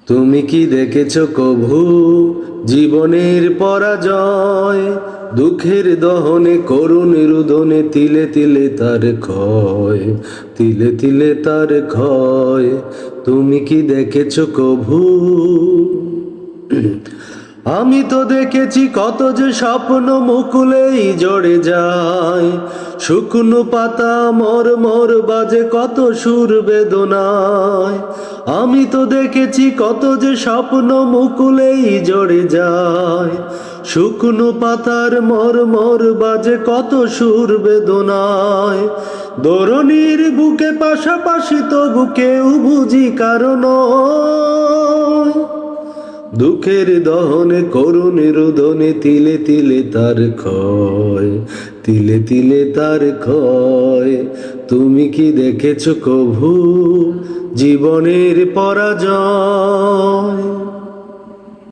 তুমি কি দেখেছো কভু জীবনের পরাজয়? দুঃখের দহনে করুণ রুদনে তিলে তিলে তার ক্ষয়, তিলে তিলে তার ক্ষয়। তুমি কি দেখেছো কভু? আমি তো দেখেছি কত যে স্বপ্ন মুকুলেই জড়ে যায়, শুকনো পাতা মর মর বাজে কত সুর বেদনায়। আমি তো দেখেছি কত যে স্বপ্ন মুকুলেই জড়ে যায়, শুকনো পাতার মর মর বাজে কত সুর বেদনায়। দরুনির বুকে পাশাপাশি তবু কেউ বুঝি কারণ দুঃখের দহনে করুণ রুদনে তিলে তিলে তার ক্ষয়, তিলে তিলে তার ক্ষয়। তুমি কি দেখেছো কভু জীবনের পরাজয়?